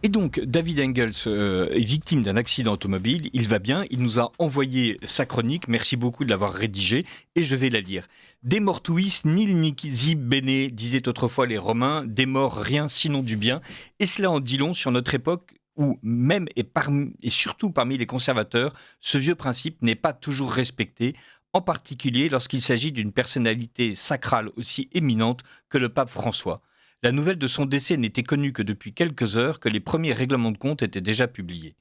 Et donc, David Engels est victime d'un accident automobile. Il va bien. Il nous a envoyé sa chronique. Merci beaucoup de l'avoir rédigée. Et je vais la lire. De mortuis nil nisi bene, disaient autrefois les Romains. Des morts, rien sinon du bien. Et cela en dit long sur notre époque où, même et surtout parmi les conservateurs, ce vieux principe n'est pas toujours respecté, en particulier lorsqu'il s'agit d'une personnalité sacrale aussi éminente que le pape François. La nouvelle de son décès n'était connue que depuis quelques heures, que les premiers règlements de compte étaient déjà publiés.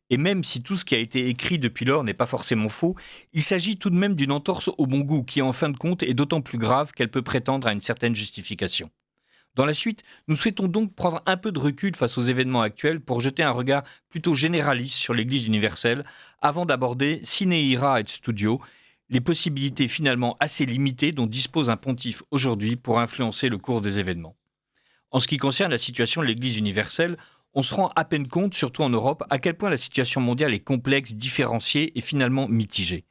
Et même si tout ce qui a été écrit depuis lors n'est pas forcément faux, il s'agit tout de même d'une entorse au bon goût qui, en fin de compte, est d'autant plus grave qu'elle peut prétendre à une certaine justification. Dans la suite, nous souhaitons donc prendre un peu de recul face aux événements actuels pour jeter un regard plutôt généraliste sur l'Église universelle, avant d'aborder Sine ira et studio, les possibilités finalement assez limitées dont dispose un pontife aujourd'hui pour influencer le cours des événements. En ce qui concerne la situation de l'Église universelle, on se rend à peine compte, surtout en Europe, à quel point la situation mondiale est complexe, différenciée et finalement mitigée.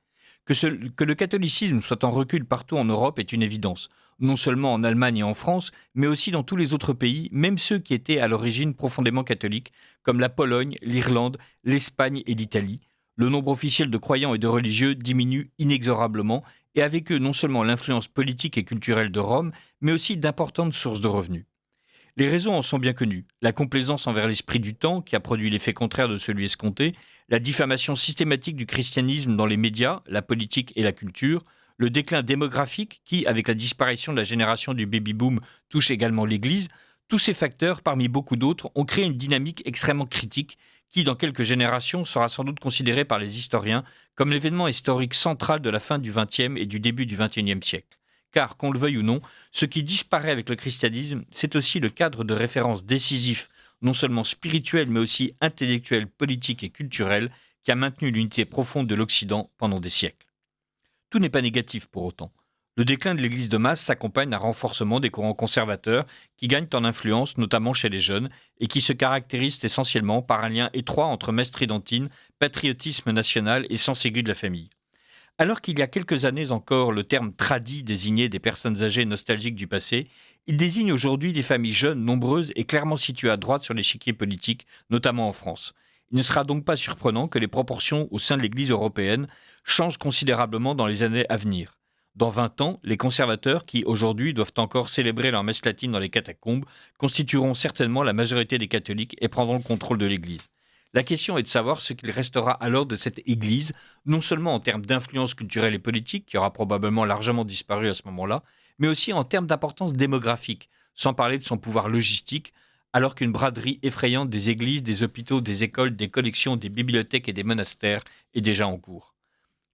Que le catholicisme soit en recul partout en Europe est une évidence, non seulement en Allemagne et en France, mais aussi dans tous les autres pays, même ceux qui étaient à l'origine profondément catholiques, comme la Pologne, l'Irlande, l'Espagne et l'Italie. Le nombre officiel de croyants et de religieux diminue inexorablement, et avec eux non seulement l'influence politique et culturelle de Rome, mais aussi d'importantes sources de revenus. Les raisons en sont bien connues. La complaisance envers l'esprit du temps, qui a produit l'effet contraire de celui escompté, la diffamation systématique du christianisme dans les médias, la politique et la culture, le déclin démographique qui, avec la disparition de la génération du baby-boom, touche également l'Église, tous ces facteurs, parmi beaucoup d'autres, ont créé une dynamique extrêmement critique qui, dans quelques générations, sera sans doute considérée par les historiens comme l'événement historique central de la fin du XXe et du début du XXIe siècle. Car, qu'on le veuille ou non, ce qui disparaît avec le christianisme, c'est aussi le cadre de référence décisif, non seulement spirituel, mais aussi intellectuel, politique et culturel, qui a maintenu l'unité profonde de l'Occident pendant des siècles. Tout n'est pas négatif pour autant. Le déclin de l'Église de masse s'accompagne d'un renforcement des courants conservateurs qui gagnent en influence, notamment chez les jeunes, et qui se caractérisent essentiellement par un lien étroit entre messe tridentine, patriotisme national et sens aigu de la famille. Alors qu'il y a quelques années encore, le terme tradit désignait des personnes âgées nostalgiques du passé, il désigne aujourd'hui des familles jeunes, nombreuses et clairement situées à droite sur l'échiquier politique, notamment en France. Il ne sera donc pas surprenant que les proportions au sein de l'Église européenne changent considérablement dans les années à venir. Dans 20 ans, les conservateurs, qui aujourd'hui doivent encore célébrer leur messe latine dans les catacombes, constitueront certainement la majorité des catholiques et prendront le contrôle de l'Église. La question est de savoir ce qu'il restera alors de cette Église, non seulement en termes d'influence culturelle et politique, qui aura probablement largement disparu à ce moment-là, mais aussi en termes d'importance démographique, sans parler de son pouvoir logistique, alors qu'une braderie effrayante des églises, des hôpitaux, des écoles, des collections, des bibliothèques et des monastères est déjà en cours.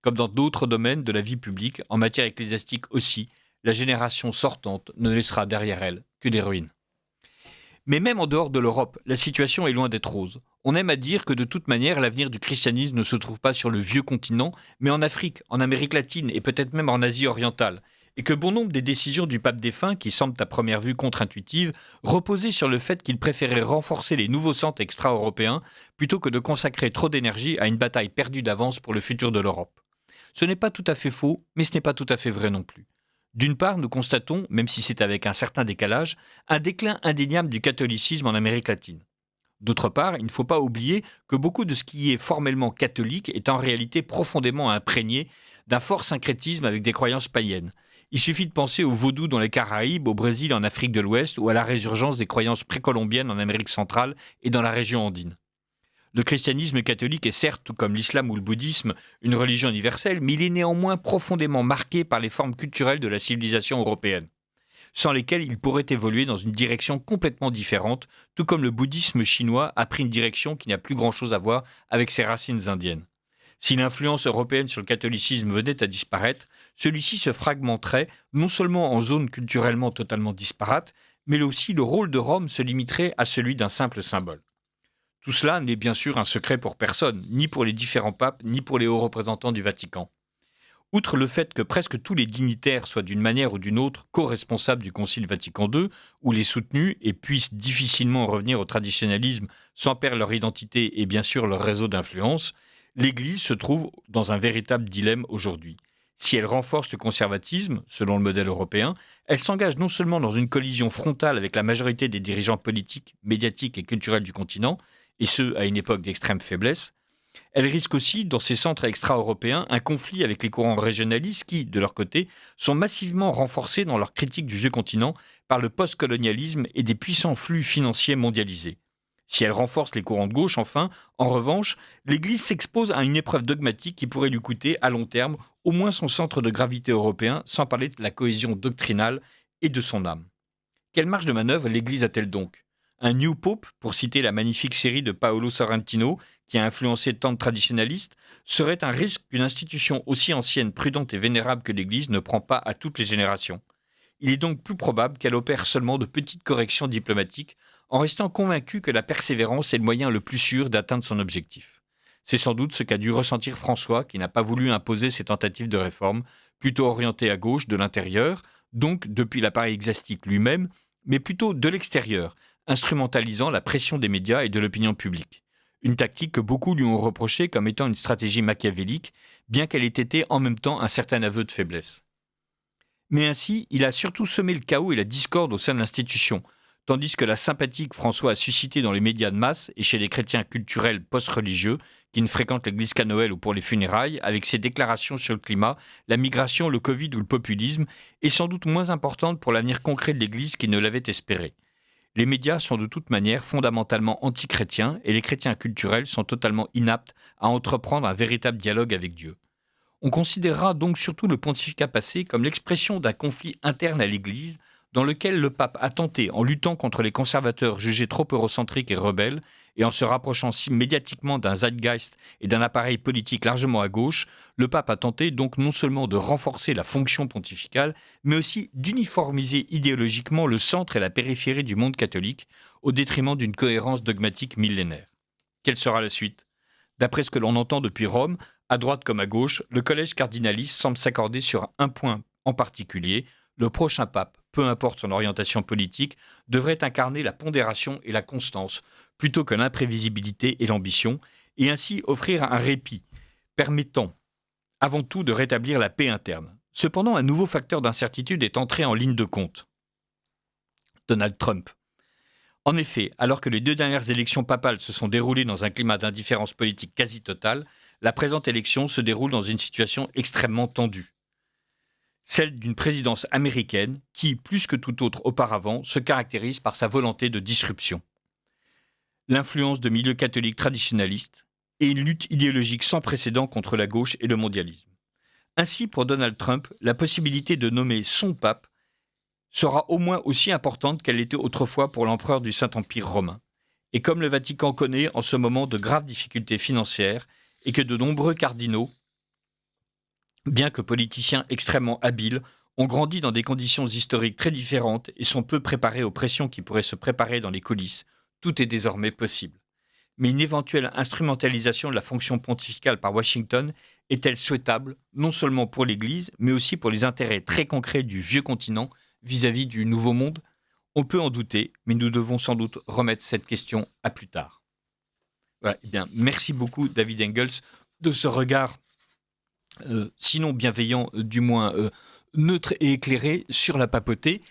Comme dans d'autres domaines de la vie publique, en matière ecclésiastique aussi, la génération sortante ne laissera derrière elle que des ruines. Mais même en dehors de l'Europe, la situation est loin d'être rose. On aime à dire que de toute manière, l'avenir du christianisme ne se trouve pas sur le vieux continent, mais en Afrique, en Amérique latine et peut-être même en Asie orientale. Et que bon nombre des décisions du pape défunt, qui semblent à première vue contre-intuitives, reposaient sur le fait qu'il préférait renforcer les nouveaux centres extra-européens plutôt que de consacrer trop d'énergie à une bataille perdue d'avance pour le futur de l'Europe. Ce n'est pas tout à fait faux, mais ce n'est pas tout à fait vrai non plus. D'une part, nous constatons, même si c'est avec un certain décalage, un déclin indéniable du catholicisme en Amérique latine. D'autre part, il ne faut pas oublier que beaucoup de ce qui est formellement catholique est en réalité profondément imprégné d'un fort syncrétisme avec des croyances païennes. Il suffit de penser au vaudou dans les Caraïbes, au Brésil, en Afrique de l'Ouest, ou à la résurgence des croyances précolombiennes en Amérique centrale et dans la région andine. Le christianisme catholique est certes, tout comme l'islam ou le bouddhisme, une religion universelle, mais il est néanmoins profondément marqué par les formes culturelles de la civilisation européenne, sans lesquelles il pourrait évoluer dans une direction complètement différente, tout comme le bouddhisme chinois a pris une direction qui n'a plus grand-chose à voir avec ses racines indiennes. Si l'influence européenne sur le catholicisme venait à disparaître, celui-ci se fragmenterait non seulement en zones culturellement totalement disparates, mais aussi le rôle de Rome se limiterait à celui d'un simple symbole. Tout cela n'est bien sûr un secret pour personne, ni pour les différents papes, ni pour les hauts représentants du Vatican. Outre le fait que presque tous les dignitaires soient d'une manière ou d'une autre co-responsables du Concile Vatican II, ou les soutenus et puissent difficilement revenir au traditionnalisme sans perdre leur identité et bien sûr leur réseau d'influence, l'Église se trouve dans un véritable dilemme aujourd'hui. Si elle renforce le conservatisme, selon le modèle européen, elle s'engage non seulement dans une collision frontale avec la majorité des dirigeants politiques, médiatiques et culturels du continent, et ce, à une époque d'extrême faiblesse, elle risque aussi, dans ses centres extra-européens, un conflit avec les courants régionalistes qui, de leur côté, sont massivement renforcés dans leur critique du vieux continent par le postcolonialisme et des puissants flux financiers mondialisés. Si elle renforce les courants de gauche, enfin, en revanche, l'Église s'expose à une épreuve dogmatique qui pourrait lui coûter, à long terme, au moins son centre de gravité européen, sans parler de la cohésion doctrinale et de son âme. Quelle marge de manœuvre l'Église a-t-elle donc? Un New Pope, pour citer la magnifique série de Paolo Sorrentino, qui a influencé tant de traditionalistes, serait un risque qu'une institution aussi ancienne, prudente et vénérable que l'Église ne prend pas à toutes les générations. Il est donc plus probable qu'elle opère seulement de petites corrections diplomatiques, en restant convaincue que la persévérance est le moyen le plus sûr d'atteindre son objectif. C'est sans doute ce qu'a dû ressentir François, qui n'a pas voulu imposer ses tentatives de réforme, plutôt orientées à gauche de l'intérieur, donc depuis l'appareil ecclésiastique lui-même, mais plutôt de l'extérieur, instrumentalisant la pression des médias et de l'opinion publique. Une tactique que beaucoup lui ont reprochée comme étant une stratégie machiavélique, bien qu'elle ait été en même temps un certain aveu de faiblesse. Mais ainsi, il a surtout semé le chaos et la discorde au sein de l'institution, tandis que la sympathie que François a suscitée dans les médias de masse et chez les chrétiens culturels post-religieux, qui ne fréquentent l'église qu'à Noël ou pour les funérailles, avec ses déclarations sur le climat, la migration, le Covid ou le populisme, est sans doute moins importante pour l'avenir concret de l'église qu'il ne l'avait espéré. Les médias sont de toute manière fondamentalement anti-chrétiens et les chrétiens culturels sont totalement inaptes à entreprendre un véritable dialogue avec Dieu. On considérera donc surtout le pontificat passé comme l'expression d'un conflit interne à l'Église dans lequel le pape a tenté, en luttant contre les conservateurs jugés trop eurocentriques et rebelles, et en se rapprochant si médiatiquement d'un zeitgeist et d'un appareil politique largement à gauche, le pape a tenté donc non seulement de renforcer la fonction pontificale, mais aussi d'uniformiser idéologiquement le centre et la périphérie du monde catholique, au détriment d'une cohérence dogmatique millénaire. Quelle sera la suite? D'après ce que l'on entend depuis Rome, à droite comme à gauche, le collège cardinaliste semble s'accorder sur un point en particulier. Le prochain pape, peu importe son orientation politique, devrait incarner la pondération et la constance, plutôt que l'imprévisibilité et l'ambition, et ainsi offrir un répit, permettant avant tout de rétablir la paix interne. Cependant, un nouveau facteur d'incertitude est entré en ligne de compte. Donald Trump. En effet, alors que les 2 dernières élections papales se sont déroulées dans un climat d'indifférence politique quasi totale, la présente élection se déroule dans une situation extrêmement tendue. Celle d'une présidence américaine qui, plus que tout autre auparavant, se caractérise par sa volonté de disruption. L'influence de milieux catholiques traditionnalistes et une lutte idéologique sans précédent contre la gauche et le mondialisme. Ainsi, pour Donald Trump, la possibilité de nommer son pape sera au moins aussi importante qu'elle l'était autrefois pour l'empereur du Saint-Empire romain. Et comme le Vatican connaît en ce moment de graves difficultés financières et que de nombreux cardinaux, bien que politiciens extrêmement habiles, ont grandi dans des conditions historiques très différentes et sont peu préparés aux pressions qui pourraient se préparer dans les coulisses, tout est désormais possible. Mais une éventuelle instrumentalisation de la fonction pontificale par Washington est-elle souhaitable, non seulement pour l'Église, mais aussi pour les intérêts très concrets du vieux continent vis-à-vis du Nouveau Monde? On peut en douter, mais nous devons sans doute remettre cette question à plus tard. Voilà, eh bien, merci beaucoup David Engels de ce regard, sinon bienveillant, du moins neutre et éclairé sur la papauté.